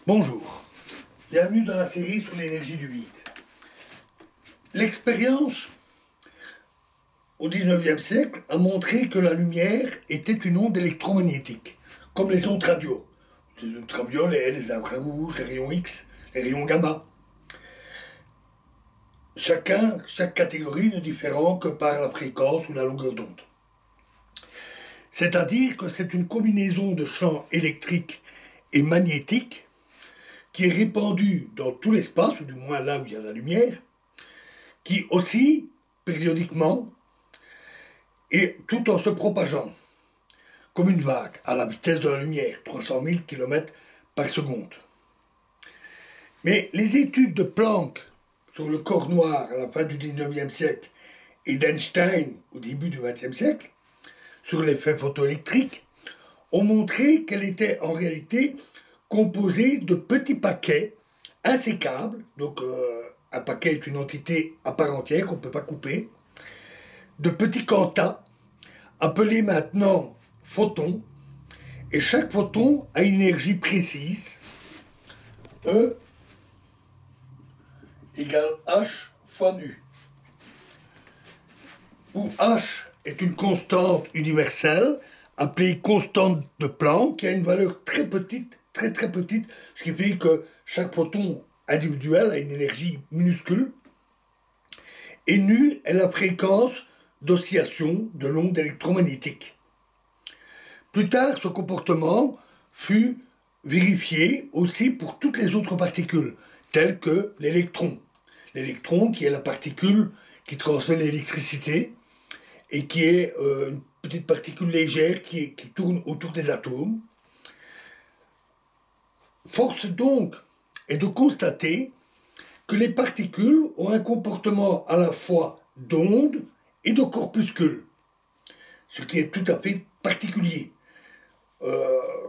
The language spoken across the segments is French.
Bonjour, bienvenue dans la série sur l'énergie du vide. L'expérience au XIXe siècle a montré que la lumière était une onde électromagnétique, comme les ondes radio, les ultraviolets, les infrarouges, les rayons X, les rayons gamma. Chaque catégorie ne différant que par la fréquence ou la longueur d'onde. C'est-à-dire que c'est une combinaison de champs électriques et magnétiques qui est répandue dans tout l'espace, ou du moins là où il y a la lumière, qui oscille périodiquement et tout en se propageant, comme une vague, à la vitesse de la lumière, 300 000 km par seconde. Mais les études de Planck sur le corps noir à la fin du XIXe siècle et d'Einstein au début du XXe siècle, sur l'effet photoélectrique, ont montré qu'elle était en réalité composée de petits paquets insécables, donc un paquet est une entité à part entière qu'on ne peut pas couper, de petits quantas, appelés maintenant photons, et chaque photon a une énergie précise, E égale H fois nu, où H est une constante universelle, appelée constante de Planck, qui a une valeur très petite, très très petite, ce qui fait que chaque photon individuel a une énergie minuscule, et nu est la fréquence d'oscillation de l'onde électromagnétique. Plus tard, ce comportement fut vérifié aussi pour toutes les autres particules, telles que l'électron. L'électron, qui est la particule qui transmet l'électricité et qui est une petite particule légère qui tourne autour des atomes. Force donc est de constater que les particules ont un comportement à la fois d'onde et de corpuscule, ce qui est tout à fait particulier,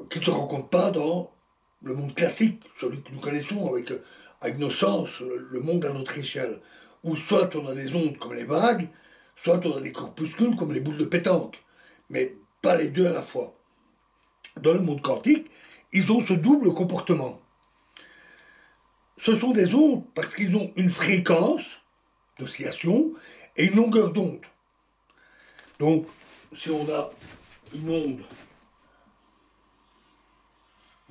qui ne se rencontre pas dans le monde classique, celui que nous connaissons avec nos sens, le monde à notre échelle, où soit on a des ondes comme les vagues, soit on a des corpuscules comme les boules de pétanque, mais pas les deux à la fois. Dans le monde quantique, ils ont ce double comportement. Ce sont des ondes parce qu'ils ont une fréquence d'oscillation et une longueur d'onde. Donc, si on a une onde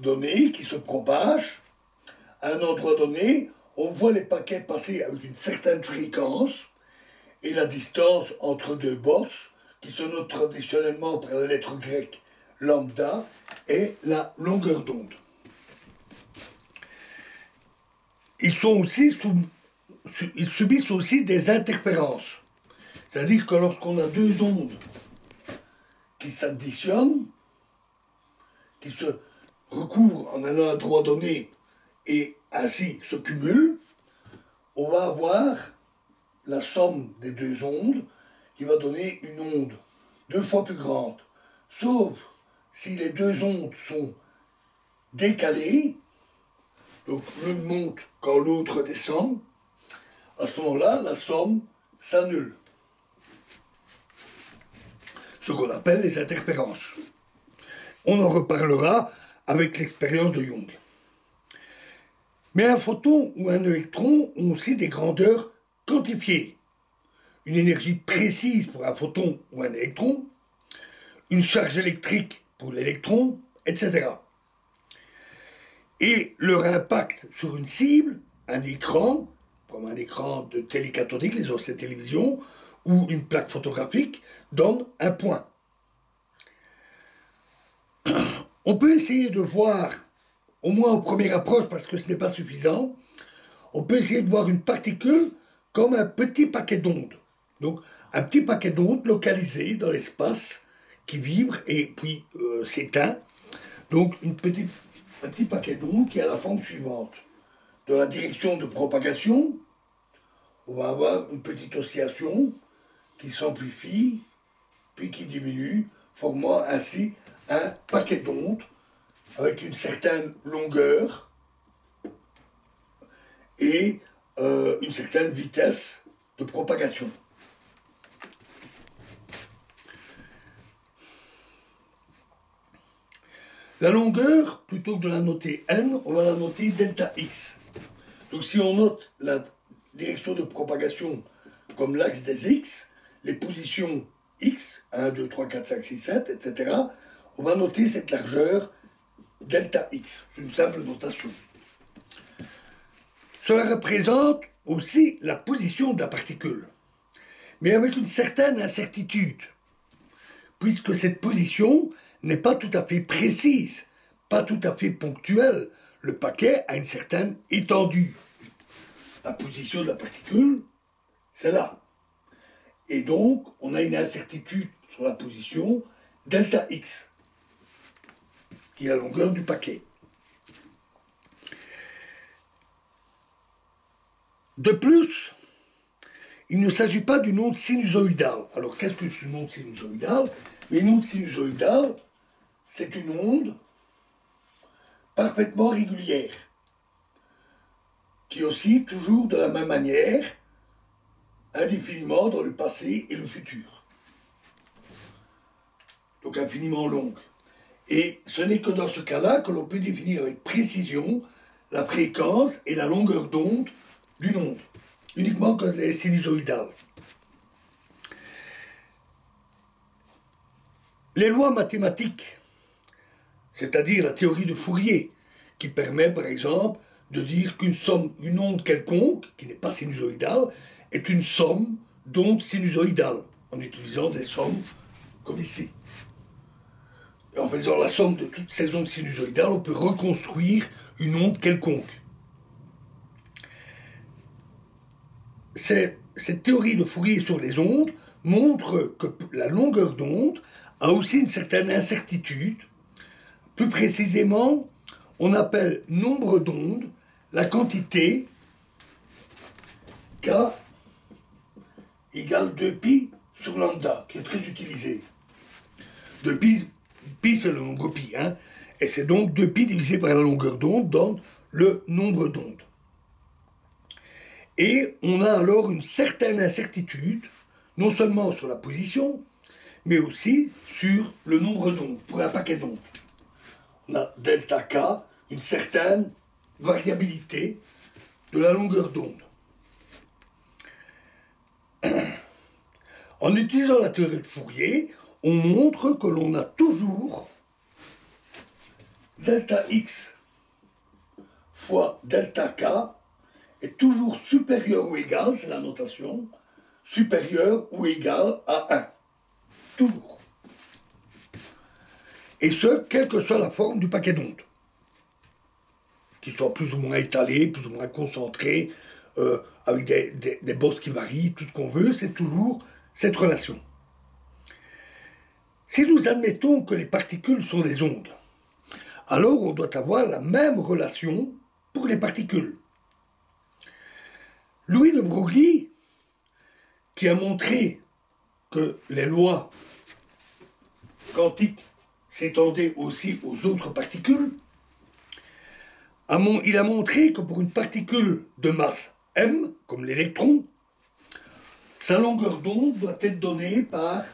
donnée qui se propage, à un endroit donné, on voit les paquets passer avec une certaine fréquence et la distance entre deux bosses, qui se note traditionnellement par la lettre grecque lambda, est la longueur d'onde. Ils subissent aussi des interférences. C'est-à-dire que lorsqu'on a deux ondes qui s'additionnent, qui se recouvrent en un endroit donné et ainsi se cumulent, on va avoir la somme des deux ondes qui va donner une onde deux fois plus grande. Sauf si les deux ondes sont décalées, donc l'une monte quand l'autre descend, à ce moment-là, la somme s'annule. Ce qu'on appelle les interférences. On en reparlera avec l'expérience de Young. Mais un photon ou un électron ont aussi des grandeurs quantifiées. Une énergie précise pour un photon ou un électron, une charge électrique pour l'électron, etc. Et leur impact sur une cible, un écran, comme un écran de télé cathodique, les anciennes télévisions, ou une plaque photographique, donne un point. On peut essayer de voir, au moins en première approche, parce que ce n'est pas suffisant, on peut essayer de voir une particule comme un petit paquet d'ondes. Donc, un petit paquet d'ondes localisé dans l'espace qui vibre et puis s'éteint. Donc, un petit paquet d'ondes qui a la forme suivante. Dans la direction de propagation, on va avoir une petite oscillation qui s'amplifie, puis qui diminue, formant ainsi un paquet d'ondes avec une certaine longueur et une certaine vitesse de propagation. La longueur, plutôt que de la noter n, on va la noter delta x. Donc si on note la direction de propagation comme l'axe des x, les positions x, 1, 2, 3, 4, 5, 6, 7, etc., on va noter cette largeur delta x. C'est une simple notation. Cela représente aussi la position de la particule, mais avec une certaine incertitude, puisque cette position n'est pas tout à fait précise, pas tout à fait ponctuelle. Le paquet a une certaine étendue. La position de la particule, c'est là. Et donc, on a une incertitude sur la position delta x, qui est la longueur du paquet. De plus, il ne s'agit pas d'une onde sinusoïdale. Alors, qu'est-ce que c'est une onde sinusoïdale? Une onde sinusoïdale, c'est une onde parfaitement régulière, qui oscille toujours de la même manière, indéfiniment dans le passé et le futur. Donc infiniment longue. Et ce n'est que dans ce cas-là que l'on peut définir avec précision la fréquence et la longueur d'onde d'une onde, uniquement quand elle est sinusoïdale. Les lois mathématiques, c'est-à-dire la théorie de Fourier, qui permet par exemple de dire qu'une onde quelconque, qui n'est pas sinusoïdale, est une somme d'ondes sinusoïdales, en utilisant des sommes comme ici. Et en faisant la somme de toutes ces ondes sinusoïdales, on peut reconstruire une onde quelconque. Cette théorie de Fourier sur les ondes montre que la longueur d'onde a aussi une certaine incertitude. Plus précisément, on appelle nombre d'ondes la quantité K égale 2π sur lambda, qui est très utilisée. 2π, c'est le nombre pi, hein, et c'est donc 2π divisé par la longueur d'onde donne le nombre d'ondes. Et on a alors une certaine incertitude, non seulement sur la position, mais aussi sur le nombre d'ondes, pour un paquet d'ondes. On a delta K, une certaine variabilité de la longueur d'onde. En utilisant la théorie de Fourier, on montre que l'on a toujours delta x fois delta k est toujours supérieur ou égal, c'est la notation, supérieur ou égal à 1. Toujours. Et ce, quelle que soit la forme du paquet d'ondes. Qu'il soit plus ou moins étalé, plus ou moins concentré, avec des bosses qui varient, tout ce qu'on veut, c'est toujours cette relation. Si nous admettons que les particules sont des ondes, alors on doit avoir la même relation pour les particules. Louis de Broglie, qui a montré que les lois quantiques s'étendaient aussi aux autres particules, il a montré que pour une particule de masse m, comme l'électron, sa longueur d'onde doit être donnée par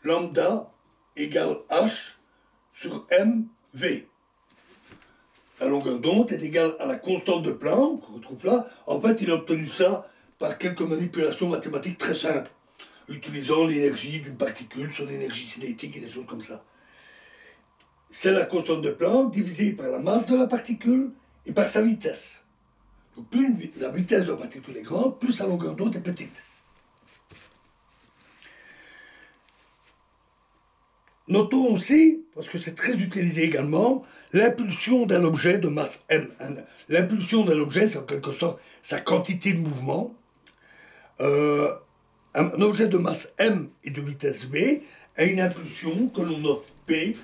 lambda égale h sur mv. La longueur d'onde est égale à la constante de Planck, qu'on retrouve là. En fait, il a obtenu ça par quelques manipulations mathématiques très simples, utilisant l'énergie d'une particule, son énergie cinétique et des choses comme ça. C'est la constante de Planck divisée par la masse de la particule et par sa vitesse. Donc plus la vitesse de la particule est grande, plus sa longueur d'onde est petite. Notons aussi, parce que c'est très utilisé également, l'impulsion d'un objet de masse m. L'impulsion d'un objet, c'est en quelque sorte sa quantité de mouvement. Un objet de masse m et de vitesse v a une impulsion que l'on note p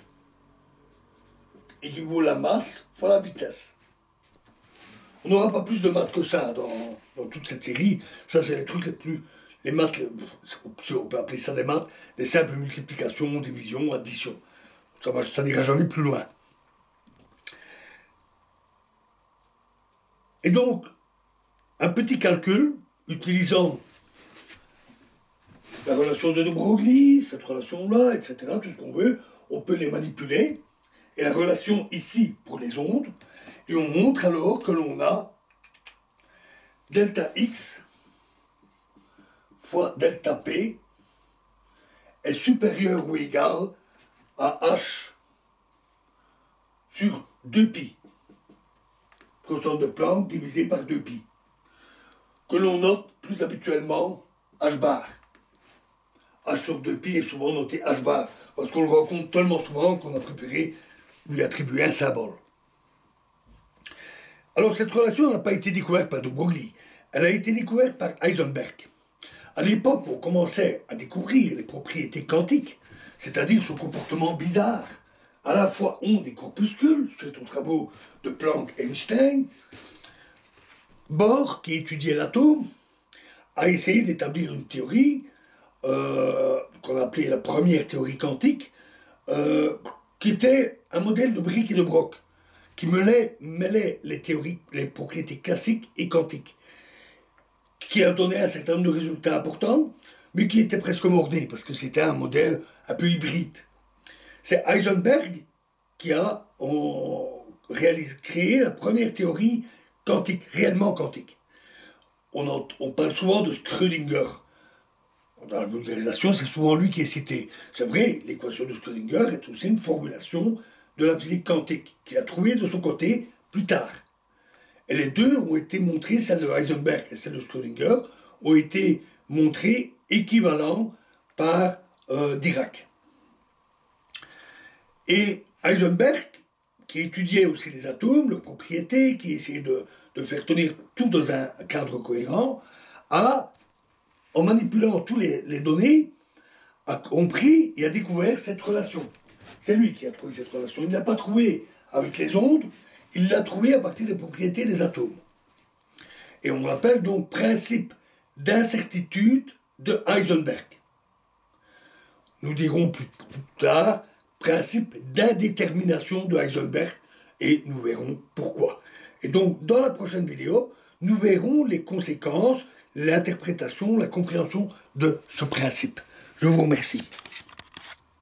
équivaut la masse fois la vitesse. On n'aura pas plus de maths que ça dans toute cette série. Ça, c'est les trucs les maths, on peut appeler ça des maths, des simples multiplications, divisions, additions. Ça n'ira jamais plus loin. Et donc, un petit calcul, utilisant la relation de Broglie, cette relation-là, etc., tout ce qu'on veut, on peut les manipuler, et la relation ici pour les ondes, et on montre alors que l'on a delta x fois delta p est supérieur ou égal à h sur 2pi, constante de Planck divisé par 2pi, que l'on note plus habituellement h bar. H sur 2pi est souvent noté h bar, parce qu'on le rencontre tellement souvent qu'on a préféré lui attribuer un symbole. Alors cette relation n'a pas été découverte par de Broglie, elle a été découverte par Heisenberg. À l'époque, on commençait à découvrir les propriétés quantiques, c'est-à-dire ce comportement bizarre, à la fois onde et corpuscule, suite aux travaux de Planck et Einstein. Bohr, qui étudiait l'atome, a essayé d'établir une théorie qu'on appelait la première théorie quantique, qui était un modèle de briques et de broc, qui mêlait les théories, les propriétés classiques et quantiques, qui a donné un certain nombre de résultats importants, mais qui était presque mort-né, parce que c'était un modèle un peu hybride. C'est Heisenberg qui a créé la première théorie quantique, réellement quantique. On parle souvent de Schrödinger. Dans la vulgarisation, c'est souvent lui qui est cité. C'est vrai, l'équation de Schrödinger est aussi une formulation de la physique quantique, qu'il a trouvée de son côté plus tard. Et les deux ont été montrées, celle de Heisenberg et celle de Schrödinger, ont été montrées équivalentes par Dirac. Et Heisenberg, qui étudiait aussi les atomes, leurs propriétés, qui essayait de faire tenir tout dans un cadre cohérent, a, en manipulant toutes les données, a compris et a découvert cette relation. C'est lui qui a trouvé cette relation. Il ne l'a pas trouvée avec les ondes, il l'a trouvée à partir des propriétés des atomes. Et on l'appelle donc principe d'incertitude de Heisenberg. Nous dirons plus tard principe d'indétermination de Heisenberg, et nous verrons pourquoi. Et donc, dans la prochaine vidéo, nous verrons les conséquences, l'interprétation, la compréhension de ce principe. Je vous remercie.